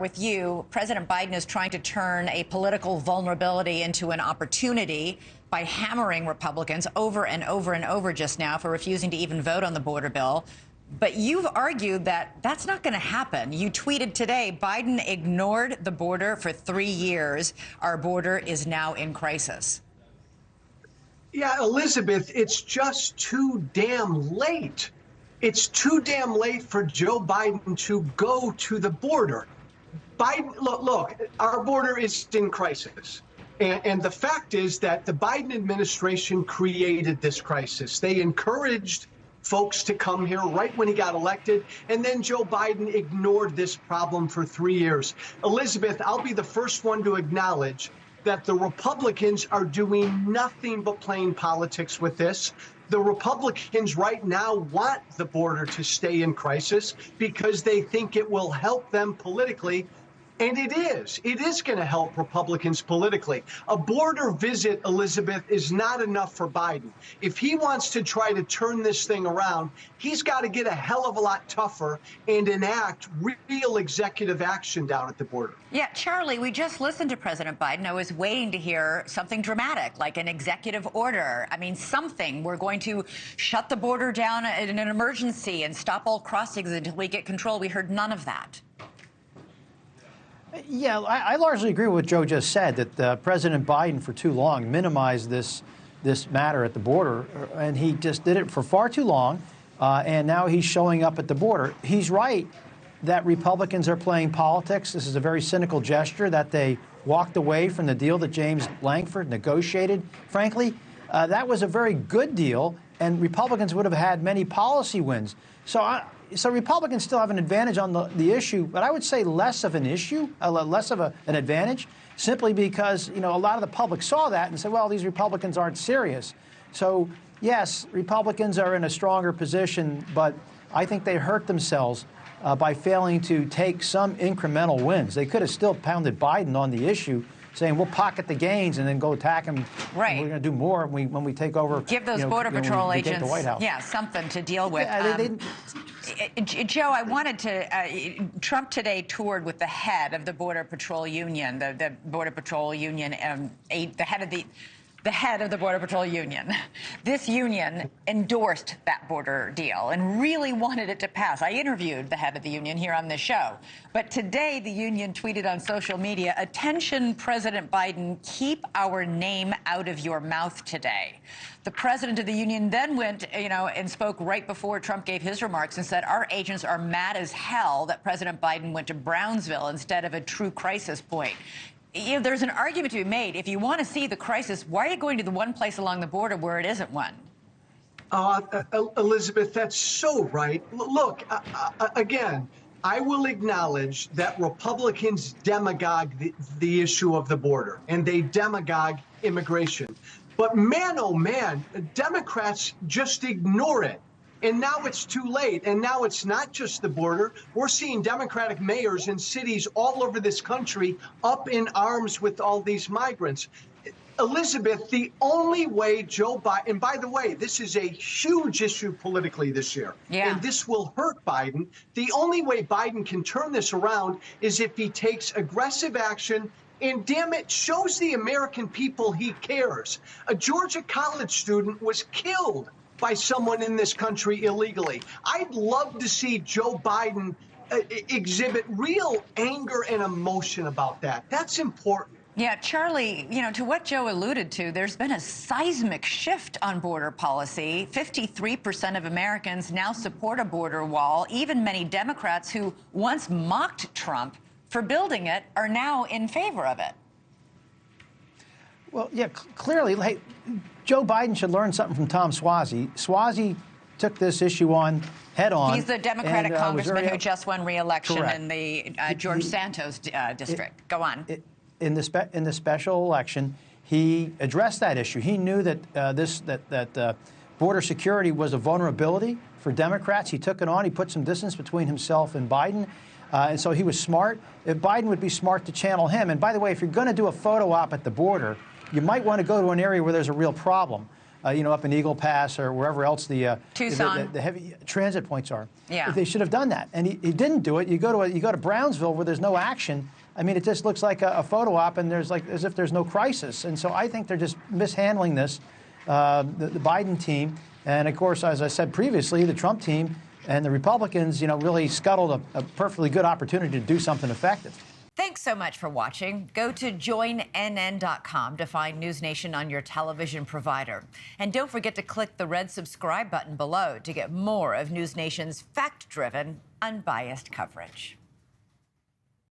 With you, President Biden is trying to turn a political vulnerability into an opportunity by hammering Republicans over and over and over just now for refusing to even vote on the border bill. But you've argued that that's not going to happen. You tweeted today, Biden ignored the border for 3 years. Our border is now in crisis. Yeah, Elizabeth, it's just too damn late. It's too damn late for Joe Biden to go to the border. Biden, look, our border is in crisis. And the fact is that the Biden administration created this crisis. They encouraged folks to come here right when he got elected, and then Joe Biden ignored this problem for 3 years. Elizabeth, I'll be the first one to acknowledge that the Republicans are doing nothing but playing politics with this. The Republicans right now want the border to stay in crisis because they think it will help them politically. And it is going to help Republicans politically. A border visit, Elizabeth, is not enough for Biden. If he wants to try to turn this thing around, he's got to get a hell of a lot tougher and enact real executive action down at the border. Yeah, Charlie, we just listened to President Biden. I was waiting to hear something dramatic, like an executive order. I mean, something. We're going to shut the border down in an emergency and stop all crossings until we get control. We heard none of that. Yeah, I largely agree with what Joe just said, that President Biden for too long minimized this matter at the border, and he just did it for far too long, and now he's showing up at the border. He's right that Republicans are playing politics. This is a very cynical gesture that they walked away from the deal that James Lankford negotiated. Frankly, that was a very good deal, and Republicans would have had many policy wins. So Republicans still have an advantage on the issue, but I would say less of an issue, less of an advantage, simply because, you know, a lot of the public saw that and said, well, these Republicans aren't serious. So, yes, Republicans are in a stronger position, but I think they hurt themselves by failing to take some incremental wins. They could have still pounded Biden on the issue, saying we'll pocket the gains and then go attack him. Right. We're going to do more when we take over. Give those Border Patrol agents, the White House. yeah, something to deal with. Yeah, Joe, I wanted to. Trump today toured with the head of the Border Patrol Union, the Border Patrol Union, the head of the Border Patrol Union. This union endorsed that border deal and really wanted it to pass. I interviewed the head of the union here on this show. But today, the union tweeted on social media, "Attention, President Biden, keep our name out of your mouth today." The president of the union then went, and spoke right before Trump gave his remarks and said, "Our agents are mad as hell that President Biden went to Brownsville instead of a true crisis point." There's an argument to be made. If you want to see the crisis, why are you going to the one place along the border where it isn't one? Elizabeth, that's so right. Look, again, I will acknowledge that Republicans demagogue the issue of the border, and they demagogue immigration. But man, oh man, Democrats just ignore it. And now it's too late. And now it's not just the border. We're seeing Democratic mayors in cities all over this country up in arms with all these migrants. Elizabeth, the only way Joe Biden, and by the way, this is a huge issue politically this year, and this will hurt Biden. The only way Biden can turn this around is if he takes aggressive action and, damn it, shows the American people he cares. A Georgia college student was killed by someone in this country illegally. I'd love to see Joe Biden exhibit real anger and emotion about that. That's important. Yeah, Charlie, to what Joe alluded to, there's been a seismic shift on border policy. 53% of Americans now support a border wall. Even many Democrats who once mocked Trump for building it are now in favor of it. Well, yeah, clearly, hey, Joe Biden should learn something from Tom Suozzi. Suozzi took this issue on head on. He's the Democratic congressman who just won re-election Correct. in the George Santos district. Go on. In the special election, he addressed that issue. He knew that border security was a vulnerability for Democrats. He took it on. He put some distance between himself and Biden. And so he was smart. Biden would be smart to channel him. And by the way, if you're going to do a photo op at the border, you might want to go to an area where there's a real problem. up in Eagle Pass or wherever else the Tucson. the heavy transit points are. Yeah. They should have done that, and he didn't do it. You go to Brownsville where there's no action. I mean, it just looks like a photo op, and there's as if there's no crisis. And so I think they're just mishandling this, the Biden team, and of course, as I said previously, the Trump team and the Republicans, really scuttled a perfectly good opportunity to do something effective. Thanks so much for watching. Go to joinnn.com to find NewsNation on your television provider. And don't forget to click the red subscribe button below to get more of NewsNation's fact-driven, unbiased coverage.